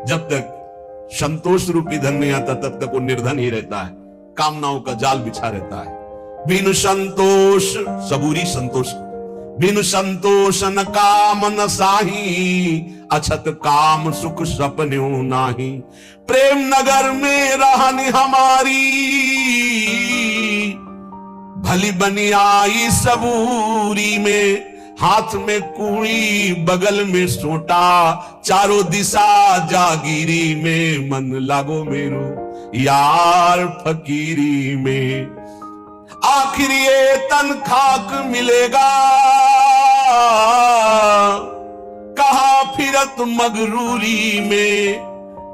जब तक संतोष रूपी धन नहीं आता तब तक वो निर्धन ही रहता है, कामनाओं का जाल बिछा रहता है। बिनु संतोष सबूरी संतोष, बिनु संतोष न काम न साही, अछत काम सुख सपन्यो नाही। प्रेम नगर में रहनी हमारी, भली बनी आई सबूरी में। हाथ में कूड़ी बगल में सोटा, चारों दिशा जागीरी में। मन लागो मेरो यार फकीरी में, आखिर ये तन खाक मिलेगा, कहा फिरत मगरूरी में।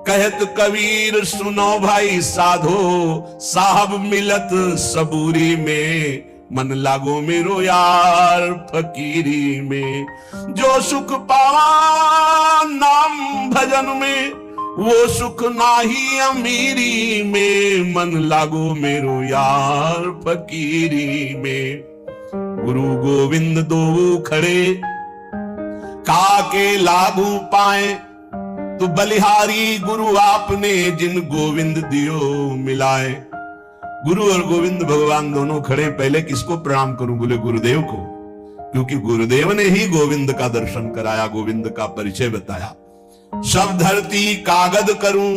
कहत कबीर सुनो भाई साधो, साहब मिलत सबूरी में। मन लागो मेरो यार फकीरी में। जो सुख पावा नाम भजन में, वो सुख नाही अमीरी में। मन लागो मेरो यार फकीरी में। गुरु गोविंद दो खड़े, काके लागू पाए। तो बलिहारी गुरु आपने, जिन गोविंद दियो मिलाए। गुरु और गोविंद भगवान दोनों खड़े। पहले किसको प्रणाम करूं? बोले गुरुदेव को, क्योंकि गुरुदेव ने ही गोविंद का दर्शन कराया, गोविंद का परिचय बताया। सब धरती कागज करूं,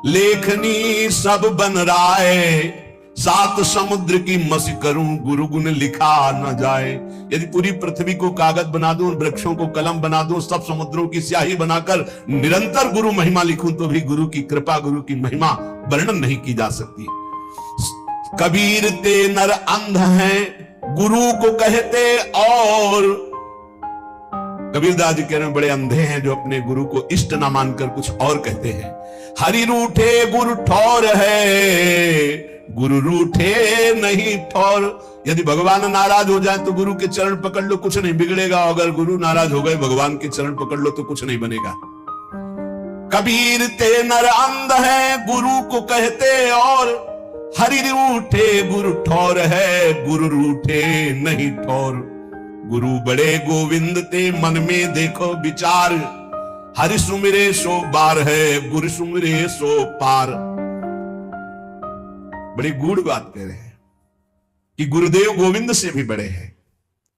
लेखनी सब बन राय। सात समुद्र की मसी करूं, गुरु गुण लिखा न जाए। यदि पूरी पृथ्वी को कागज बना दूं, वृक्षों को कलम बना दूं, सब समुद्रों की स्याही बनाकर निरंतर गुरु महिमा लिखूं, तो भी गुरु की कृपा, गुरु की महिमा वर्णन नहीं की जा सकती। कबीर ते नर अंध हैं, गुरु को कहते और। कबीरदास जी कह रहे हैं बड़े अंधे हैं जो अपने गुरु को इष्ट ना मानकर कुछ और कहते हैं। हरि रूठे गुरु ठौर है, गुरु रूठे नहीं ठौर। यदि भगवान नाराज हो जाए तो गुरु के चरण पकड़ लो, कुछ नहीं बिगड़ेगा। अगर गुरु नाराज हो गए, भगवान के चरण पकड़ लो तो कुछ नहीं बनेगा। कबीर ते नर अंध है, गुरु को कहते और। हरि रूठे गुरु ठौर है, गुरु रूठे नहीं ठौर। गुरु बड़े गोविंद ते मन में देखो विचार। हरि सुमिरे सो बार है, गुरु सुमिरे सो पार। बड़ी गूढ़ बात कह रहे हैं कि गुरुदेव गोविंद से भी बड़े हैं।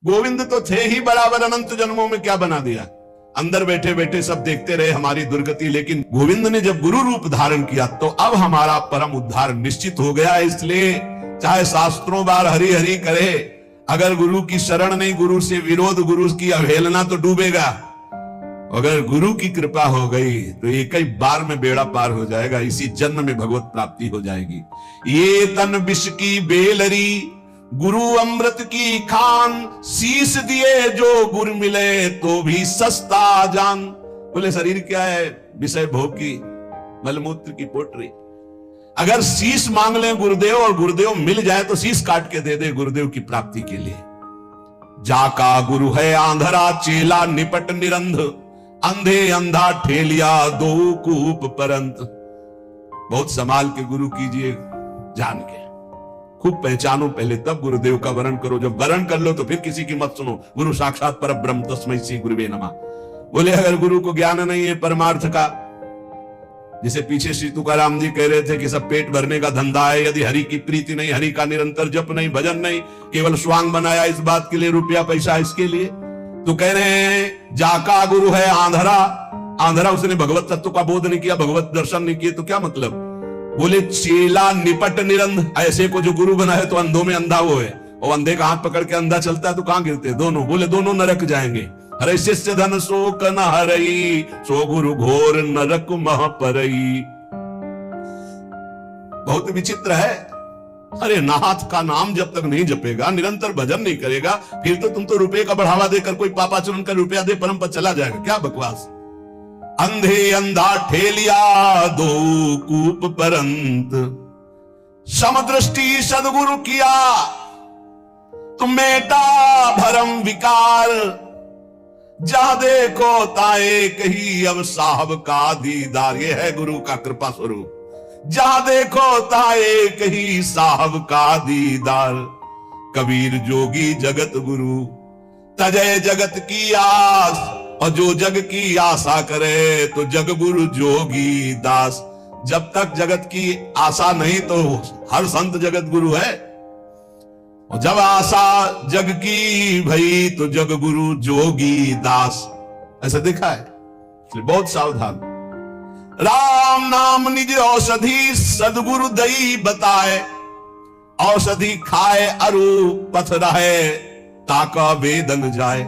गोविंद तो थे ही बराबर, अनंत जन्मों में क्या बना दिया। अंदर बैठे बैठे सब देखते रहे हमारी दुर्गति, लेकिन गोविंद ने जब गुरु रूप धारण किया तो अब हमारा परम उद्धार निश्चित हो गया। इसलिए चाहे शास्त्रों बार हरि हरि करे, अगर गुरु की शरण नहीं, गुरु से विरोध, गुरु की अवहेलना, तो डूबेगा। अगर गुरु की कृपा हो गई तो एक ही बार में बेड़ा पार हो जाएगा, इसी जन्म में भगवत प्राप्ति हो जाएगी। ये तन विष की बेलरी, गुरु अमृत की खान। शीश दिए जो गुरु मिले, तो भी सस्ता जान। बोले शरीर क्या है? विषय भोग की, मलमूत्र की पोटरी। अगर शीश मांग ले गुरुदेव और गुरुदेव मिल जाए तो शीश काट के दे दे गुरुदेव की प्राप्ति के लिए। जाका गुरु है आंधरा, चेला निपट निरंध। अंधे अंधा ठेलिया, दो कूप परंत। बहुत संभाल के गुरु कीजिए, जान के खूब पहचानो पहले, तब गुरुदेव का वरण करो। जब वरण कर लो तो फिर किसी की मत सुनो। गुरु साक्षात परब्रह्म तस्मै श्री गुरुवे नमः। बोले अगर गुरु को ज्ञान नहीं है परमार्थ का, जिसे पीछे श्री तुकाराम जी कह रहे थे कि सब पेट भरने का धंधा है, यदि हरि की प्रीति नहीं, हरि का निरंतर जप नहीं, भजन नहीं, केवल स्वांग बनाया इस बात के लिए, रुपया पैसा इसके लिए, तो कह रहे हैं जाका गुरु है आंधरा। आंधरा, उसने भगवत तत्व का बोध नहीं किया, भगवत दर्शन नहीं किया, तो क्या मतलब। बोले चेला निपट निरंध, ऐसे को जो गुरु बना है तो अंधों में अंधा वो है, और अंधे का हाथ पकड़ के अंधा चलता है तो कहां गिरते दोनों। बोले दोनों नरक जाएंगे। हरे शिष्य धन शोक न हरई, सो गुरु घोर नरक मह परई। बहुत विचित्र है। अरे नाथ का नाम जब तक नहीं जपेगा, निरंतर भजन नहीं करेगा, फिर तो तुम तो रुपए का बढ़ावा देकर कोई पापाचरण कर रुपया दे परम पद चला जाएगा। क्या बकवास। अंधे अंधा ठेलिया, दो कूप परंत। समदृष्टि सदगुरु किया, तुम मेटा भरम विकार। जहां देखो ताए कही, अब साहब का दीदार। ये है गुरु का कृपा स्वरूप। जहां देखो ताए कही, साहब का दीदार। कबीर जोगी जगत गुरु, तजय जगत की आस। और जो जग की आशा करे तो जग गुरु जोगी दास। जब तक जगत की आशा नहीं तो हर संत जगत गुरु है, और जब आशा जग की भई तो जग गुरु जोगी दास। ऐसा देखा है, इसलिए बहुत सावधान। राम नाम निज औषधि सदगुरु दई बताए, औषधि खाए अरु पथ रहे ताका वेदन जाए।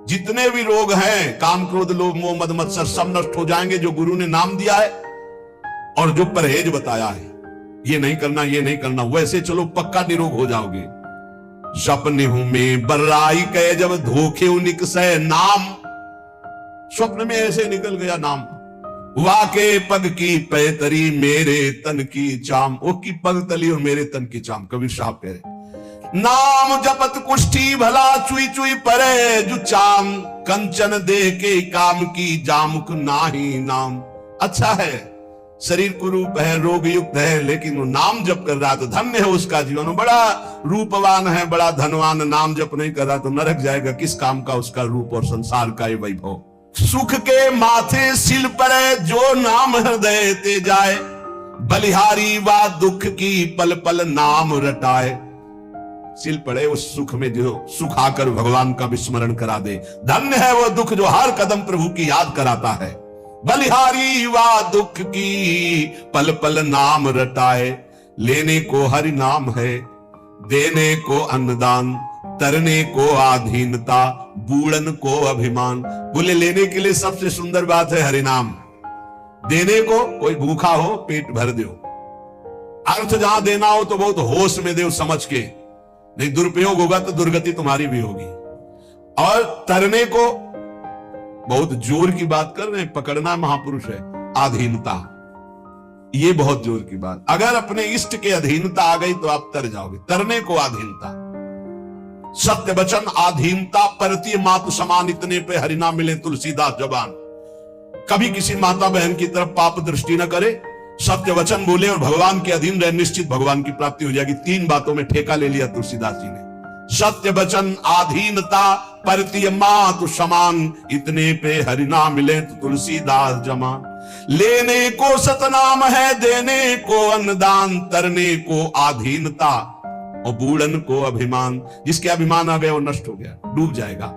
जितने भी रोग हैं, काम क्रोध लोभ मोह मद मत्सर, सब नष्ट हो जाएंगे जो गुरु ने नाम दिया है और जो परहेज बताया है। ये नहीं करना, ये नहीं करना, वैसे चलो पक्का निरोग हो जाओगे। सपने हूं में बर्राई कहे जब धोखे निकसे नाम। स्वप्न में ऐसे निकल गया नाम। वाके पग की पैतरी मेरे तन की चाम। वो की पग तली और मेरे तन की चाम, कबीर साहब कह रहे। नाम जपत कुष्ठी भला चुई चुई परे जो चाम। कंचन दे के काम की जामुक नाही नाम। अच्छा है, शरीर कुरूप है, रोग युक्त है, लेकिन वो नाम जप कर रहा तो धन्य है उसका जीवन। वो बड़ा रूपवान है, बड़ा धनवान, नाम जप नहीं कर रहा तो नरक जाएगा। किस काम का उसका रूप और संसार का ये वैभव। सुख के माथे सिल पड़े जो नाम हृदय ते जाए। बलिहारी वा दुख की पल पल नाम रटाए। सिल पड़े उस सुख में जो सुख आकर भगवान का विस्मरण करा दे। धन्य है वो दुख जो हर कदम प्रभु की याद कराता है। बलिहारी वा दुख की पल पल नाम रटाए। लेने को हरि नाम है, देने को अन्नदान, तरने को आधीनता, बूढ़न को अभिमान। बोले लेने के लिए सबसे सुंदर बात है हरि नाम। देने को कोई भूखा हो पेट भर दो। अर्थ जहां देना हो तो बहुत होश में दो, समझ के, नहीं दुरुपयोग होगा तो दुर्गति तुम्हारी भी होगी। और तरने को बहुत जोर की बात कर रहे हैं, पकड़ना महापुरुष है। आधीनता, ये बहुत जोर की बात। अगर अपने इष्ट के अधीनता आ गई तो आप तर जाओगे। तरने को आधीनता, सत्य वचन आधीनता, परतीय मातु समान, इतने पे हरिनाम मिले तुलसीदास जबान। कभी किसी माता बहन की तरफ पाप दृष्टि न करे, सत्य वचन बोले और भगवान के अधीन रहे, निश्चित भगवान की प्राप्ति हो जाएगी। 3 बातों में ठेका ले लिया तुलसीदास जी ने। सत्य वचन आधीनता, परतीय मातु समान, इतने पे हरिनाम मिले तो तुलसीदास जमान। लेने को सतनाम है, देने को अन्नदान, तरने को आधीनता और बूढ़न को अभिमान। जिसके अभिमान आ गया वो नष्ट हो गया, डूब जाएगा।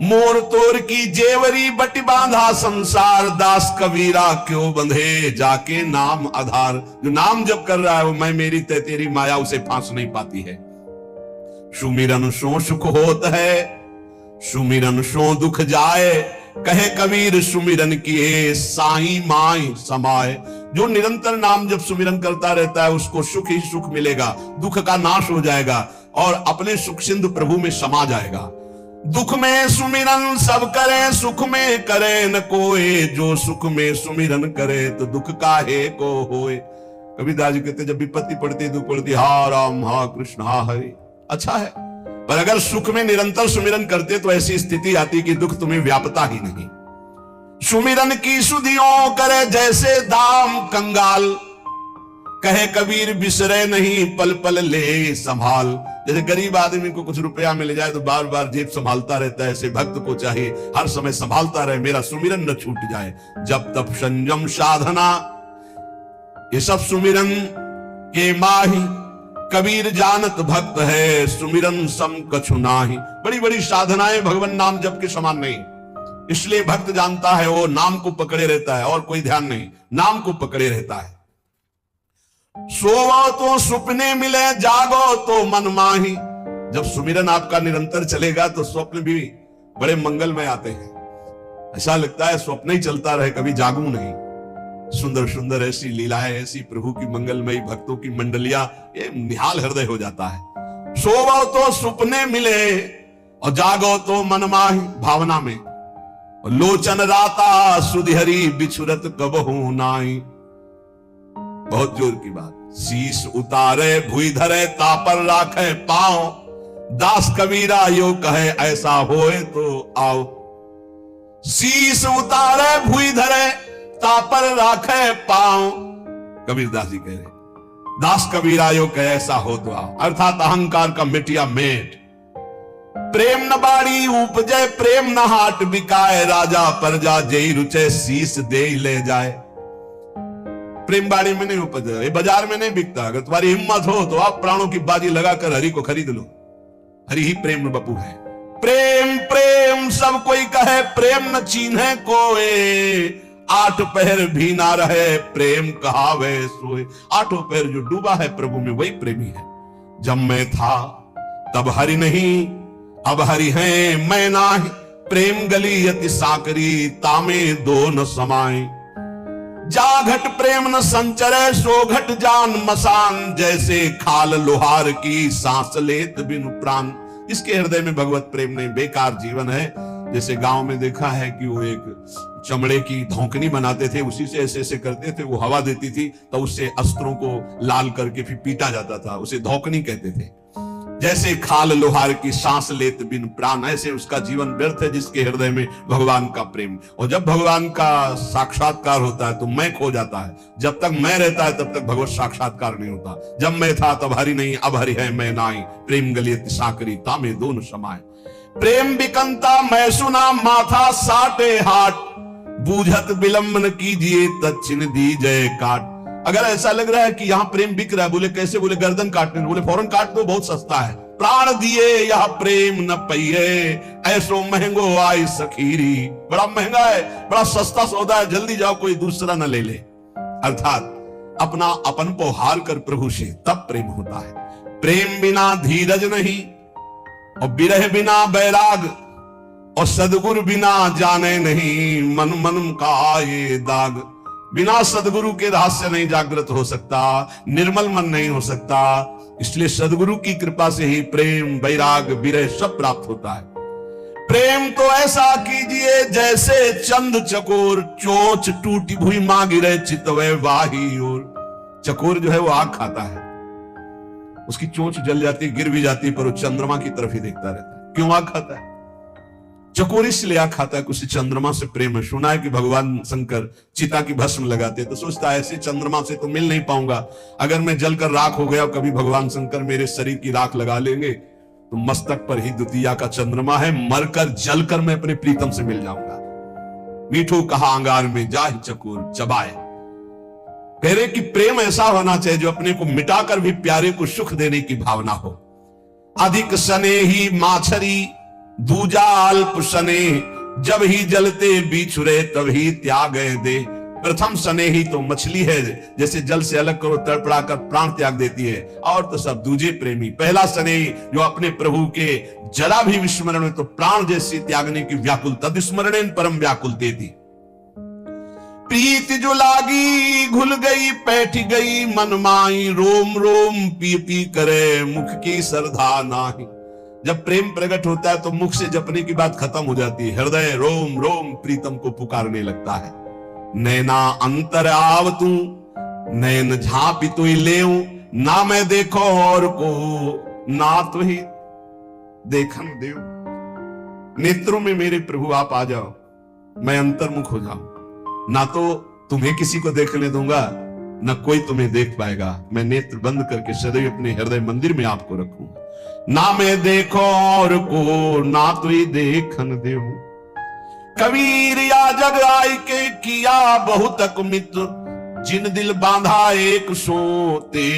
मोर तोर की जेवरी बटी बांधा संसार, दास कबीरा क्यों बंधे जाके नाम आधार। जो नाम जब कर रहा है वो मैं मेरी तय तेरी माया उसे फांस नहीं पाती है। सुमिरन सो सुख होत है, सुमिरन सो दुख जाए। कहे कबीर सुमिरन किए साई माई समाए। जो निरंतर नाम जब सुमिरन करता रहता है उसको सुख ही सुख मिलेगा, दुख का नाश हो जाएगा और अपने सुख सिंधु प्रभु में समा जाएगा। दुख में सुमिरन सब करे, सुख में करे न कोई। जो सुख में सुमिरन करे तो दुख काहे को होए। कबीरदास जी कहते जब विपत्ति पड़ती दुख पड़ती, हा राम हा कृष्ण हा हरि। अच्छा है, पर अगर सुख में निरंतर सुमिरन करते तो ऐसी स्थिति आती कि दुख तुम्हें व्यापता ही नहीं। सुमिरन की सुधियों करे जैसे दाम कंगाल। कहे कबीर बिसरे नहीं पल पल ले संभाल। जैसे गरीब आदमी को कुछ रुपया मिल जाए तो बार बार जेब संभालता रहता है, ऐसे भक्त को चाहिए हर समय संभालता रहे, मेरा सुमिरन न छूट जाए। जब तब संयम साधना, ये सब सुमिरन के माही। कबीर जानत भक्त है, सुमिरन सम कछु नाही। बड़ी बड़ी साधनाएं भगवान नाम जप के समान नहीं, इसलिए भक्त जानता है वो नाम को पकड़े रहता है और कोई ध्यान नहीं, नाम को पकड़े रहता है। सोवो तो सुपने मिले, जागो तो मन माही। जब सुमिरन आपका निरंतर चलेगा तो स्वप्न भी बड़े मंगलमय आते हैं। ऐसा लगता है स्वप्न ही चलता रहे, कभी जागू नहीं। सुंदर सुंदर ऐसी लीलाएं, ऐसी प्रभु की मंगलमयी भक्तों की मंडलियां, ये निहाल हृदय हो जाता है। सोवो तो सुपने मिले और जागो तो मन माही, भावना में। लोचन राता सुधिहरी बिछुरत कबहू नाई। बहुत जोर की बात। शीश उतारे भुई धरे तापर राखे पांव। दास कबीरा यो कहे ऐसा होए तो आओ। शीश उतारे भुई धरे तापर राखे पांव। कबीरदास जी कह रहे दास कबीरा यो कहे ऐसा हो तो आओ। अर्थात अहंकार का मिटिया मेट। प्रेम न बाड़ी उपजय प्रेम न हाट बिकाए, राजा प्रजा जय रुचे शीस दे ले जाए। प्रेम बाड़ी में नहीं उपजा, ये बाजार में नहीं बिकता। अगर तुम्हारी हिम्मत हो तो आप प्राणों की बाजी लगाकर हरि को खरीद लो। हरि ही प्रेम बपू है। प्रेम प्रेम सब कोई कहे, प्रेम न चीन्हे कोई, आठ पहर भी ना रहे प्रेम कहावे सोए। आठों पहर जो डूबा है प्रभु में वही प्रेमी है। जब मैं था तब हरि नहीं, अब हरि है मैं नाही, प्रेम गली अति साकरी तामे दो न समाए। जा घट प्रेम न संचरे सो घट जान मसान, जैसे खाल लोहार की सांस लेत बिनु प्राण। इसके हृदय में भगवत प्रेम नहीं, बेकार जीवन है। जैसे गांव में देखा है कि वो एक चमड़े की धौंकनी बनाते थे, उसी से ऐसे ऐसे करते थे, वो हवा देती थी तो उससे अस्त्रों को लाल करके फिर पीटा जाता था, उसे धौंकनी कहते थे। जैसे खाल लोहार की सांस लेत बिन प्राण, ऐसे उसका जीवन व्यर्थ है जिसके हृदय में भगवान का प्रेम। और जब भगवान का साक्षात्कार होता है तो मैं खो जाता है। जब तक मैं रहता है तब तक भगवत साक्षात्कार नहीं होता। जब मैं था तब हरि नहीं, अब हरि है मैं नाई, प्रेम गली अति साकरी तामे दोन समाए। प्रेम बिकंता मैं सुना माथा साटे हाट, बूझत विलंब न कीजिए तच्छिन दीजिए काट। अगर ऐसा लग रहा है कि यहां प्रेम बिक रहा है, बोले कैसे? बोले गर्दन काटने, बोले फौरन काट दो, बहुत सस्ता है। प्राण दिए यह प्रेम न पहिए, ऐसो महंगो आई सखीरी। बड़ा महंगा है, बड़ा सस्ता सौदा है, जल्दी जाओ कोई दूसरा न ले ले। अर्थात अपना अपन को हार कर प्रभु से तब प्रेम होता है। प्रेम बिना धीरज नहीं, और बिरह बिना बैराग, और सदगुरु बिना जाने नहीं, मन मन का ये दाग। बिना सदगुरु के रहस्य नहीं जागृत हो सकता, निर्मल मन नहीं हो सकता। इसलिए सदगुरु की कृपा से ही प्रेम, वैराग, विरह सब प्राप्त होता है। प्रेम तो ऐसा कीजिए जैसे चंद चकोर, चोंच टूटी हुई मां गिरे चितवे वाही ओर। चकोर जो है वो आग खाता है, उसकी चोंच जल जाती, गिर भी जाती, पर वो चंद्रमा की तरफ ही देखता रहता है। क्यों आग खाता है? चकोर इसलिए आग खाता है कि उसे चंद्रमा से प्रेम है। सुना है कि भगवान शंकर चिता की भस्म लगाते, तो सोचता है ऐसे चंद्रमा से तो मिल नहीं पाऊंगा, अगर मैं जलकर राख हो गया, कभी भगवान शंकर मेरे शरीर की राख लगा लेंगे तो मस्तक पर ही द्वितीया का चंद्रमा है, मरकर जलकर मैं अपने प्रीतम से मिल जाऊंगा। मीठू कहा अंगार में जाहि चकोर चबाए। कह रहे कि प्रेम ऐसा होना चाहिए जो अपने को मिटाकर भी प्यारे को सुख देने की भावना हो। अधिक स्नेही माछरी दूजा अल्प सने, जब ही जलते बिछुरे तभी त्याग दे। प्रथम स्नेही तो मछली है, जैसे जल से अलग करो तड़पड़ाकर प्राण त्याग देती है, और तो सब दूजे प्रेमी। पहला स्नेही जो अपने प्रभु के जरा भी विस्मरण में तो प्राण जैसे त्यागने की व्याकुल, तद स्मरणेन परम व्याकुल देती। प्रीति जो लागी घुल गई बैठ गई मन माई, रोम रोम पी पी करे मुख की श्रद्धा नाही। जब प्रेम प्रकट होता है तो मुख से जपने की बात खत्म हो जाती है, हृदय रोम रोम प्रीतम को पुकारने लगता है। नैना अंतर आव तू नैन झांपी तु लेऊं, ना मैं देखो और को ना तो ही देखन देव। नेत्रों में मेरे प्रभु आप आ जाओ, मैं अंतर्मुख हो जाऊं, ना तो तुम्हें किसी को देखने दूंगा, ना कोई तुम्हें देख पाएगा। मैं नेत्र बंद करके सदैव अपने हृदय मंदिर में आपको रखूंगा। ना मैं देखो और को ना तो ही देखन देव। कबीर या जग आई के किया बहुतक मित्र, जिन दिल बांधा एक सोते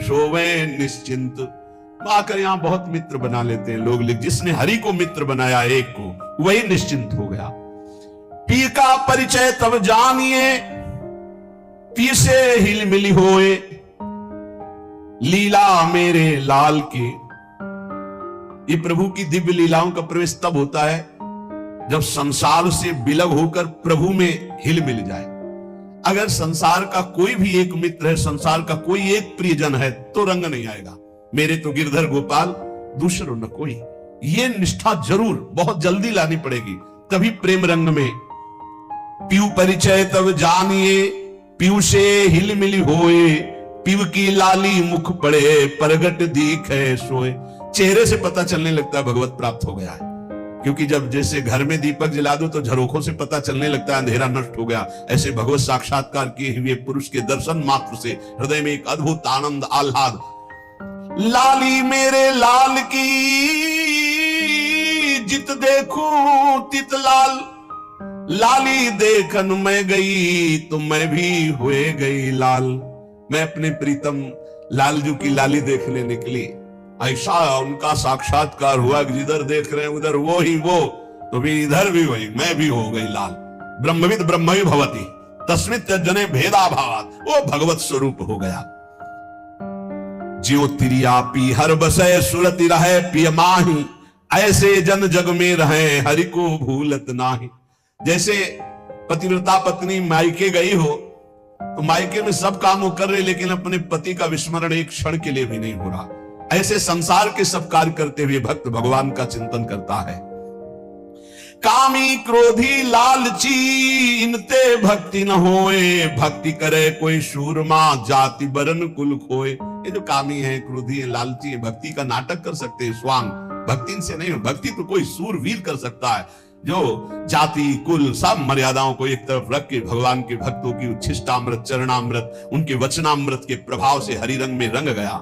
सोवे निश्चिंत। आकर यहाँ बहुत मित्र बना लेते हैं लोग, जिसने हरि को मित्र बनाया एक को, वही निश्चिंत हो गया। पी का परिचय तब जानिए, पी से हिल मिली होए, लीला मेरे लाल के। ये प्रभु की दिव्य लीलाओं का प्रवेश तब होता है जब संसार से विलग होकर प्रभु में हिल मिल जाए। अगर संसार का कोई भी एक मित्र है, संसार का कोई एक प्रियजन है, तो रंग नहीं आएगा। मेरे तो गिरधर गोपाल दूसरों न कोई, ये निष्ठा जरूर बहुत जल्दी लानी पड़ेगी, तभी प्रेम रंग में। पीऊ परिचय तब जानिए, पीऊ से हिल मिली होए, पीऊ की लाली मुख पड़े प्रगट दिखे सोए। चेहरे से पता चलने लगता है भगवत प्राप्त हो गया है, क्योंकि जब जैसे घर में दीपक जला दो तो झरोखों से पता चलने लगता है अंधेरा नष्ट हो गया, ऐसे भगवत साक्षात्कार किए हुए पुरुष के दर्शन मात्र से हृदय में एक अद्भुत आनंद आह्लाद। लाली मेरे लाल की जित देखूं तित लाल, लाली देखन मैं गई तो मैं भी हुए गई लाल। मैं अपने प्रीतम लालजू की लाली देखने निकली, ऐसा उनका साक्षात्कार हुआ कि जिधर देख रहे हैं उधर वो ही वो, तो भी इधर भी वही, मैं भी हो गई लाल। ब्रह्मविद ब्रह्मवि भवति तस्मित् जने भेदा भावात, वो भगवत स्वरूप हो गया। ज्यो तिरिया पी हर बसय सुरति रहे पिय माही, ऐसे जन जग में रहे हरि को भूलत नाही। जैसे पतिव्रता पत्नी मायके गई हो तो मायके में सब काम वो कर रहे, लेकिन अपने पति का विस्मरण एक क्षण के लिए भी नहीं हो रहा। ऐसे संसार के सब कार्य करते हुए भक्त भगवान का चिंतन करता है। कामी क्रोधी लालची इनते भक्ति न होए, भक्ति करे कोई शूरमा जाति बरन कुल खोए। ये जो कामी है, क्रोधी है, लालची है, भक्ति का नाटक कर सकते हैं, स्वांग भक्ति इनसे नहीं हो। भक्ति तो कोई सूरवीर कर सकता है, जो जाति कुल सब मर्यादाओं को एक तरफ रख के भगवान के भक्तों की उच्छिष्टामृत चरणामृत उनके वचनामृत के प्रभाव से हरि रंग में रंग गया।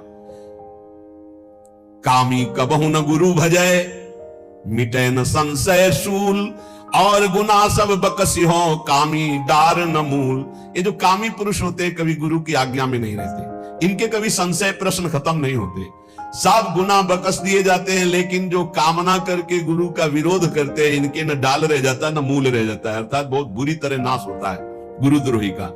कामी कबहु न गुरु भजय मिटे न संशय शूल, और गुना सब बकसी हो कामी डार न मूल। ये जो कामी पुरुष होते हैं कभी गुरु की आज्ञा में नहीं रहते, इनके कभी संशय प्रश्न खत्म नहीं होते, सब गुना बकस दिए जाते हैं। लेकिन जो कामना करके गुरु का विरोध करते हैं, इनके न डाल रह जाता है न मूल रह जाता है, अर्थात बहुत बुरी तरह नाश होता है गुरुद्रोही का।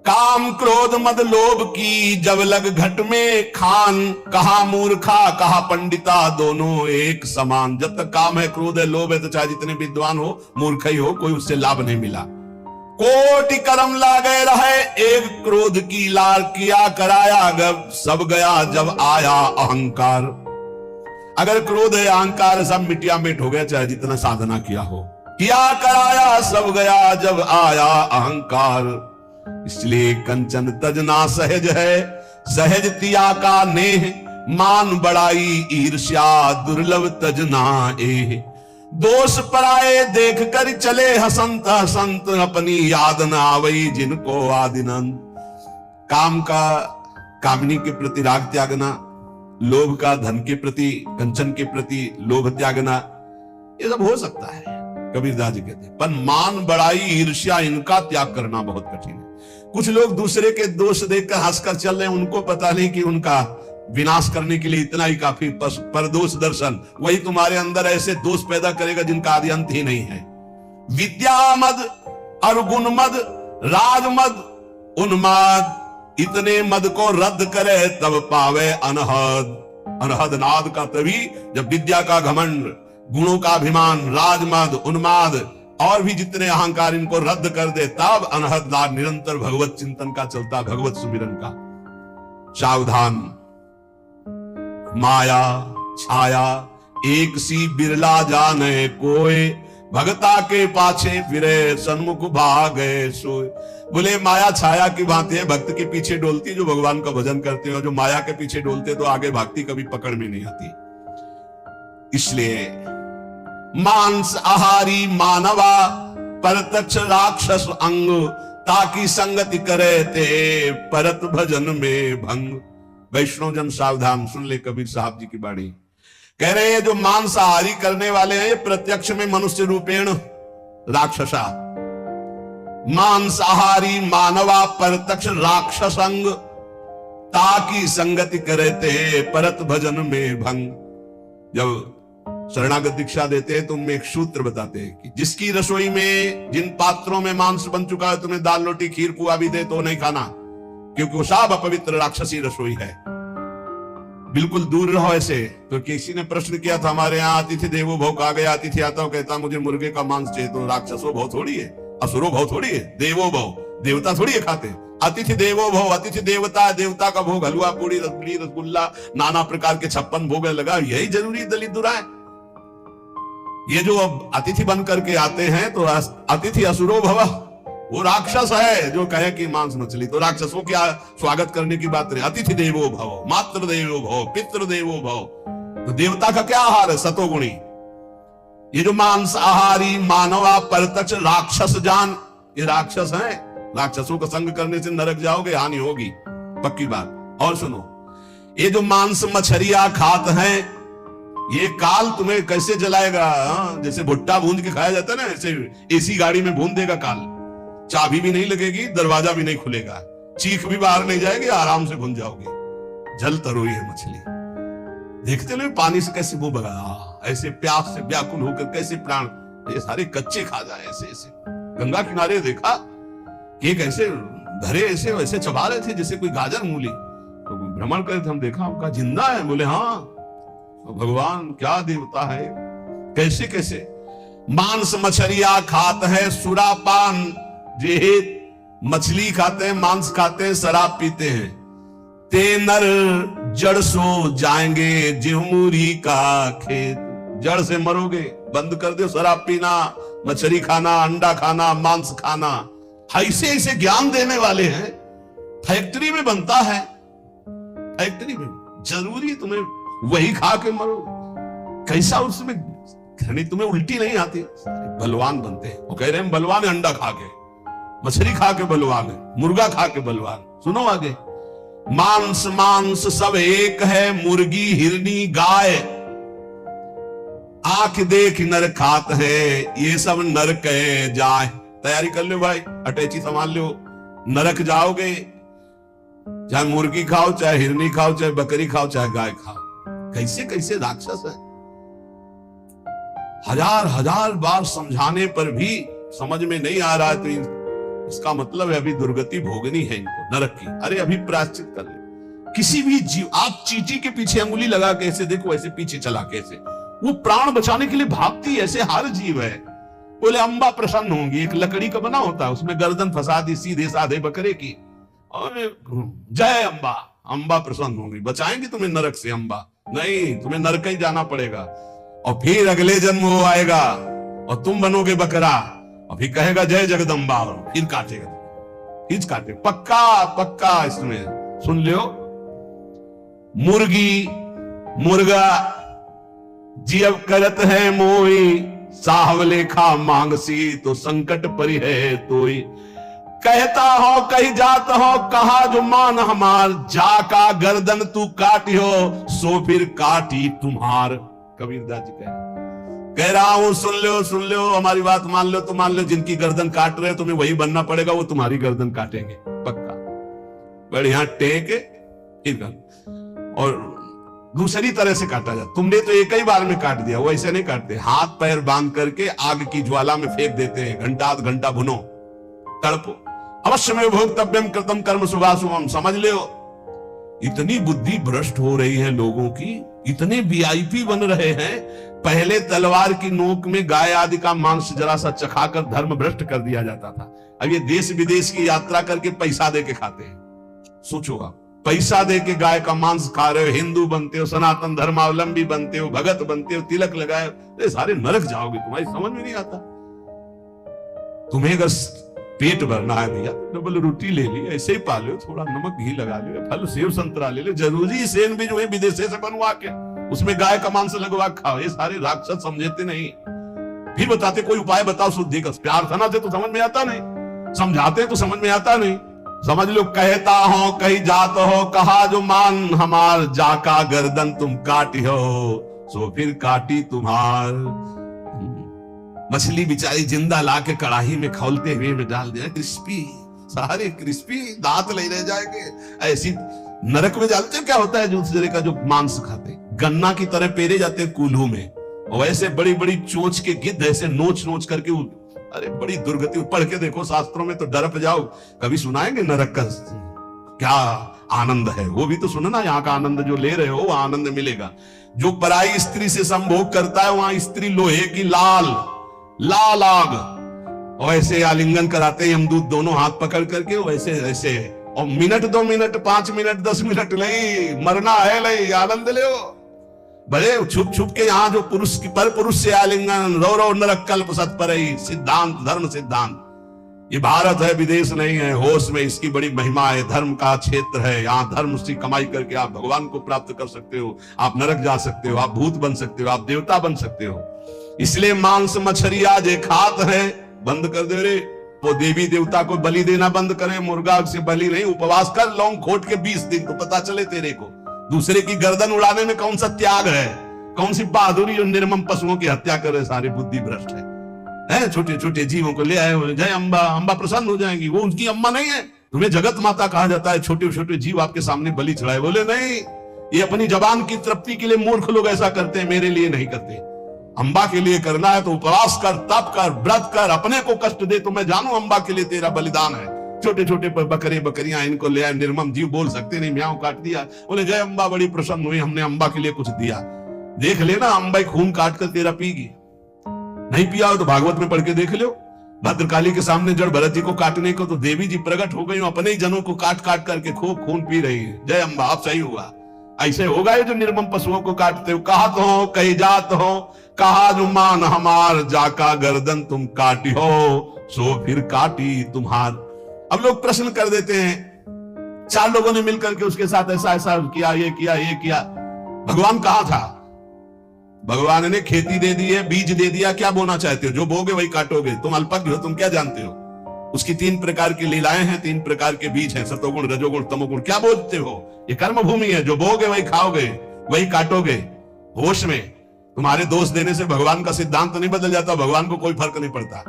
काम क्रोध मद लोभ की जब लग घट में खान, कहा मूर्खा कहा पंडिता दोनों एक समान। जब तक काम है, क्रोध है, लोभ है, तो चाहे जितने विद्वान हो मूर्ख ही हो, कोई उससे लाभ नहीं मिला। कोटि कर्म लागे रहे एक क्रोध की लार, किया कराया जब सब गया जब आया अहंकार। अगर क्रोध है अहंकार है, सब मिटिया मिट हो गया, चाहे जितना साधना किया हो। किया कराया सब गया जब आया अहंकार। इसलिए कंचन तजना सहज है, सहज तिया का नेह, मान बड़ाई ईर्ष्या दुर्लभ तजना एह। दोष पराए देख कर चले हसंत हसंत, अपनी याद न आवई जिनको आदिनंद। काम का कामिनी के प्रति राग त्यागना, लोभ का धन के प्रति कंचन के प्रति लोभ त्यागना, ये सब हो सकता है, कबीरदास जी कहते हैं। पर मान बड़ाई ईर्ष्या इनका त्याग करना बहुत कठिन है। कुछ लोग दूसरे के दोष देखकर हंसकर चल रहे हैं, उनको पता नहीं कि उनका विनाश करने के लिए इतना ही काफी। पर दोष दर्शन वही तुम्हारे अंदर ऐसे दोष पैदा करेगा जिनका आदि अंत ही नहीं है। विद्या मद और गुण मद राज मद उन्माद, इतने मद को रद्द करे तब पावे अनहद। अनहद नाद का तभी जब विद्या का घमंड, गुणों का अभिमान, राजमद उन्माद और भी जितने अहंकार, इनको रद्द कर दे, तब अनहद नाद निरंतर भगवत चिंतन का चलता, भगवत सुमिरन का। सावधान माया छाया एक सी बिरला जाने कोय, भगता के पाछे फिरे सन्मुख भागे सोए। बोले माया छाया की भांति है, भक्त के पीछे डोलती जो भगवान का भजन करते हो, जो माया के पीछे डोलते तो आगे भागती कभी पकड़ में नहीं आती। इसलिए मांस आहारी मानवा परतक्ष राक्षस अंग, ताकि संगति करे ते परत भजन में भंग। वैष्णव जन सावधान, सुन ले कबीर साहब जी की बाणी। कह रहे हैं जो मांसाहारी करने वाले हैं, ये प्रत्यक्ष में मनुष्य रूपेण राक्षसा। मांसाहारी मानवा परतक्ष राक्षसंग, ताकि संगति करे ते परत भजन में भंग। जब शरणागत दीक्षा देते हैं तो उनमें एक सूत्र बताते हैं कि जिसकी रसोई में, जिन पात्रों में मांस बन चुका है, तुम्हें दाल रोटी खीर पुआ भी दे तो नहीं खाना, क्योंकि वो सब अपवित्र राक्षसी रसोई है। बिल्कुल दूर रहो ऐसे। तो किसी ने प्रश्न किया था हमारे यहाँ, अतिथि देवो भव कहा गया, अतिथि आता हो कहता मुझे मुर्गे का मांस चाहिए, तो राक्षसो भव थोड़ी है, असुरो भव थोड़ी है, देवो भव, देवता थोड़ी है खाते। अतिथि देवो भव, अतिथि देवता, देवता का भोग हलवा पूड़ी रसगुल्ली रसगुल्ला नाना प्रकार के 56 भोग लगा, यही जरूरी दलित दुराए। ये जो अब अतिथि बन करके आते हैं तो अतिथि असुरो भव, वो राक्षस है जो कहे कि मांस मछली, तो राक्षसों की स्वागत करने की बात नहीं। अतिथि देवो भव, मातृ देवो भव, पितृ देवो भव, तो देवता का क्या आहार है? सतोगुणी। ये जो मांस आहारी मानवा परतक्ष राक्षस जान, ये राक्षस हैं। राक्षसों का संग करने से नरक जाओगे, हानि होगी, पक्की बात। और सुनो, ये जो मांस मछलियां खात हैं, ये काल तुम्हें कैसे जलाएगा? जैसे भुट्टा भून के खाया जाता है ना, ऐसे एसी गाड़ी में भून देगा काल। चाबी भी नहीं लगेगी, दरवाजा भी नहीं खुलेगा, चीख भी बाहर नहीं जाएगी, आराम से भून जाओगे। जल तरोई है मछली। देखते ना पानी से कैसे मुंह बगा, ऐसे प्यास से व्याकुल होकर कैसे प्राण, ये सारे कच्चे खा जाए ऐसे ऐसे। गंगा किनारे देखा एक ऐसे धरे ऐसे वैसे चबा रहे थे जैसे कोई गाजर मूली। तो भ्रमण करे थे, हम देखा उनका जिंदा है। बोले हाँ, तो भगवान क्या देवता है, कैसे कैसे। मांस मछलियां खात है, सुरापान जे मछली खाते हैं, मांस खाते हैं, शराब पीते हैं। ते नर जड़ सो जाएंगे जिहुरी का खेत। जड़ से मरोगे, बंद कर दो शराब पीना, मछली खाना, अंडा खाना, मांस खाना। ऐसे ऐसे ज्ञान देने वाले हैं। फैक्ट्री में बनता है, फैक्ट्री में जरूरी तुम्हें वही खा के मरो। कैसा उसमें तुम्हें उल्टी नहीं आती? बलवान बनते हैं। वो कह रहे हैं बलवान है, अंडा खा के, मछली खा के बलवान है, मुर्गा खा के बलवान। सुनो आगे, मांस मांस सब एक है, मुर्गी हिरनी गाय। आंख देख नर खात है, ये सब नरक जाए। तैयारी कर लो भाई, अटैची संभाल लो, नरक जाओगे। चाहे मुर्गी खाओ, चाहे हिरनी खाओ, चाहे बकरी खाओ, चाहे गाय खाओ। कैसे कैसे राक्षस है। हजार हजार बार समझाने पर भी समझ में नहीं आ रहा है, तो इसका मतलब है अभी दुर्गति भोगनी है इनको, नरक की। अरे अभी प्रायश्चित कर ले। किसी भी जीव, आप चींटी के पीछे अंगुली लगा के ऐसे देखो, ऐसे पीछे चला के ऐसे, वो प्राण बचाने के लिए भागती है, ऐसे हर जीव है। बोले अम्बा प्रसन्न होंगी। एक लकड़ी का बना होता है, उसमें गर्दन फंसा दी सीधे साधे बकरे की, और जय अम्बा, अम्बा प्रसन्न होंगी, बचाएंगी तुम्हें नरक से अम्बा। नहीं, तुम्हें नरक ही जाना पड़ेगा। और फिर अगले जन्म वो आएगा और तुम बनोगे बकरा, और फिर कहेगा जय जगदम्बा, और फिर काटेगा, फिर काटे। पक्का पक्का इसमें सुन लो। मुर्गी मुर्गा जीव करत है मोई, साहवले खा मांगसी तो संकट परि है तोई। कहता हो कही जात हो, कहा जो मान हमार, जाका गर्दन तू काटी हो, सो फिर काटी तुम्हार। कबीरदास जी कह रहा हूं, सुन लो, हमारी बात मान लो तो मान लो। जिनकी गर्दन काट रहे तुम्हें वही बनना पड़ेगा, वो तुम्हारी गर्दन काटेंगे पक्का। बढ़िया टेक फिर, और दूसरी तरह से काटा जाए। तुमने तो एक ही बार में काट दिया, वो ऐसे नहीं काटते। हाथ पैर बांध करके आग की ज्वाला में फेंक देते हैं, घंटा आध घंटा भुनो, तड़पो। अवश्य में भोक्तव्यम कृतम कर्म शुभाशुभम। समझ लो, इतनी बुद्धि भ्रष्ट हो रही है लोगों की, इतने वीआईपी बन रहे हैं। पहले तलवार की नोक में गाय आदि का मांस जरा सा चखाकर धर्म भ्रष्ट कर दिया जाता था। अब ये देश विदेश की यात्रा करके पैसा दे के खाते हैं। सोचो आप, पैसा दे के गाय का मांस खा रहे हो, हिंदू बनते हो, सनातन धर्मावलंबी बनते हो, भगत बनते हो, तिलक लगाए, ये सारे नरक जाओगे। तुम्हारी समझ में नहीं आता। तुम्हें अगर पेट भरना है भैया, डबल रोटी ले ली, ऐसे ही पालो, थोड़ा नमक घी लगा लो, फल सेब संतरा ले लो। जरूरी सैंडविच जो है विदेशे से बनवा के उसमें गाय का मांस लगवा खाओ। ये सारे राक्षस समझते नहीं। फिर बताते कोई उपाय बताओ शुद्धि का। प्यार खाना से तो समझ में आता नहीं, समझाते तो समझ में आता नहीं। समझ लो, कहता हो कही जात हो, कहा जो मान हमार, जाका गर्दन तुम काटी हो, सो फिर काटी तुम्हार। मछली बेचारी जिंदा ला के कड़ाही में खौलते हुए में डाल दिया, क्रिस्पी, सारे क्रिस्पी, दांत ले रह जाएंगे। ऐसी नरक में जानते हो क्या होता है? दूसरे का जो मांस खाते, गन्ना की तरह पेरे जाते हैं कूल्हू में, और वैसे बड़ी बड़ी चोंच के गिद्ध ऐसे नोच नोच करके। अरे बड़ी दुर्गति, पढ़ के देखो शास्त्रों में तो डरप जाओ। कभी सुनाएंगे नरक का क्या आनंद है? वो भी तो सुनना, यहाँ का आनंद जो ले रहे हो वो आनंद मिलेगा। जो पराई स्त्री से संभोग करता है, वहां स्त्री लोहे की लाल आग, और ऐसे आलिंगन कराते हैं यमदूत दोनों हाथ पकड़ करके, वैसे ऐसे। और मिनट 2 मिनट 5 मिनट 10 मिनट नहीं, मरना है नहीं, आनंद ले। बड़े छुप छुप के यहाँ जो पुरुष की पर पुरुष से आलिंगन, रो नरक कल्प सत्परई, सिद्धांत धर्म सिद्धांत। ये भारत है, विदेश नहीं है। होश में इसकी बड़ी महिमा है। धर्म का क्षेत्र है, यहाँ धर्म से कमाई करके आप भगवान को प्राप्त कर सकते हो, आप नरक जा सकते हो, आप भूत बन सकते हो, आप देवता बन सकते हो। इसलिए मांस मछलियां जे खात है, बंद कर दे रे। वो देवी देवता को बलि देना बंद करे, मुर्गा से बलि नहीं। उपवास कर, लौंग खोट के 20 दिन, तो पता चले तेरे को दूसरे की गर्दन उड़ाने में कौन सा त्याग है। कौन सी बहादुरी और निर्मम पशुओं की हत्या कर रहे, सारे बुद्धि भ्रष्ट है। छोटे छोटे जीवों को ले आए हो, जय अम्बा, अम्बा प्रसन्न हो जाएंगी। वो उनकी अम्मा नहीं है, तुम्हें जगत माता कहा जाता है। छोटे छोटे जीव आपके सामने बलि चढ़ाए, बोले नहीं, ये अपनी जबान की तृप्ति के लिए मूर्ख लोग ऐसा करते हैं, मेरे लिए नहीं करते। अम्बा के लिए करना है तो उपवास कर, तप कर, व्रत कर, अपने को कष्ट दे तो मैं जानू अम्बा के लिए तेरा बलिदान है। छोटे छोटे बकरे बकरियां इनको ले आए, निर्मम जीव बोल सकते नहीं, म्याऊं काट दिया, बोले जय अम्बा बड़ी प्रसन्न हुई, हमने अम्बा के लिए कुछ दिया। देख लेना अम्बा खून काट कर तेरा पीगी, नहीं पिया हो तो भागवत में पढ़ के देख लो। भद्रकाली के सामने जड़ भरत जी को काटने को तो देवी जी प्रकट हो गई, अपने ही जनों को काट काट करके खूब खून पी रही है। जय अम्बा, अब सही हुआ। ऐसे होगा ये जो निर्मम पशुओं को काटते हो। कहा तो हो कही जात हो, कहा जुमान हमार, जाका गर्दन तुम काटी हो, सो फिर काटी तुम्हार। अब लोग प्रश्न कर देते हैं, 4 लोगों ने मिलकर के उसके साथ ऐसा ऐसा किया, ये किया, ये किया। भगवान कहा था? भगवान ने खेती दे दी है, बीज दे दिया, क्या बोना चाहते हो? जो बोगे वही काटोगे। तुम अल्पज्ञ हो, तुम क्या जानते हो? उसकी 3 प्रकार की लीलाएं हैं, 3 प्रकार के बीज हैं, सतोगुण, रजोगुण, तमोगुण। क्या बोलते हो? ये कर्म भूमि है, जो बोगे वही खाओगे, वही काटोगे। होश में। तुम्हारे दोष देने से भगवान का सिद्धांत नहीं बदल जाता, भगवान को कोई फर्क नहीं पड़ता।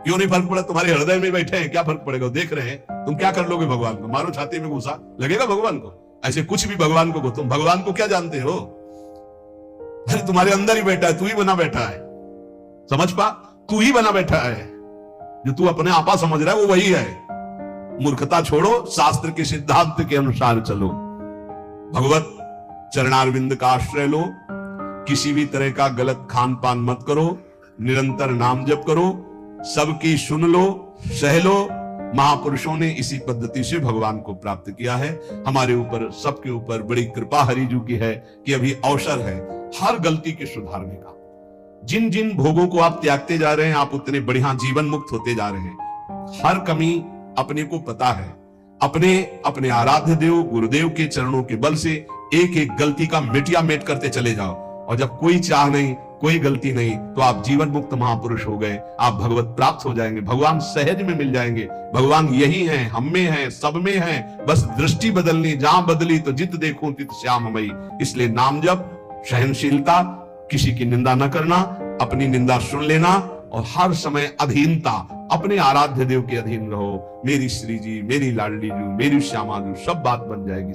क्यों नहीं फर्क पड़ा? तुम्हारे हृदय में बैठे हैं, क्या फर्क पड़ेगा? देख रहे हैं, तुम क्या कर लोगे भगवान को? मारो छाती में घुसा, लगेगा भगवान को? ऐसे कुछ भी भगवान को तुम भगवान को क्या जानते हो? अरे तुम्हारे अंदर ही बैठा है, तू ही बना बैठा है। समझ पा, तू ही बना बैठा है। जो तू अपने आपा समझ रहा है वो वही है। मूर्खता छोड़ो, शास्त्र के सिद्धांत के अनुसार चलो। भगवत चरणारविंद का आश्रय लो, किसी भी तरह का गलत खान पान मत करो, निरंतर नाम जप करो, सबकी सुन लो, सह लो। महापुरुषों ने इसी पद्धति से भगवान को प्राप्त किया है। हमारे ऊपर, सबके ऊपर बड़ी कृपा हरिजू की है कि अभी अवसर है हर गलती के सुधारने का। जिन जिन भोगों को आप त्यागते जा रहे हैं, आप उतने बढ़िया जीवन मुक्त होते जा रहे हैं। हर कमी अपने को पता है। अपने आराध्य देव गुरुदेव के चरणों के बल से एक एक गलती का मिटिया मेट करते चले जाओ। और जब कोई चाह नहीं, कोई गलती नहीं, तो आप जीवन मुक्त महापुरुष हो गए। आप भगवत प्राप्त हो जाएंगे, भगवान सहज में मिल जाएंगे। भगवान यही है, हम में है, सब में है। बस दृष्टि बदलनी, जहां बदली तो जित देखूं तित श्याममयी। इसलिए नाम जप, सहनशीलता, किसी की निंदा न करना, अपनी निंदा सुन लेना, और हर समय अधीनता, अपने आराध्य देव के अधीन रहो। मेरी श्री जी, मेरी लाडली जी, मेरी श्यामा जी, सब बात बन जाएगी।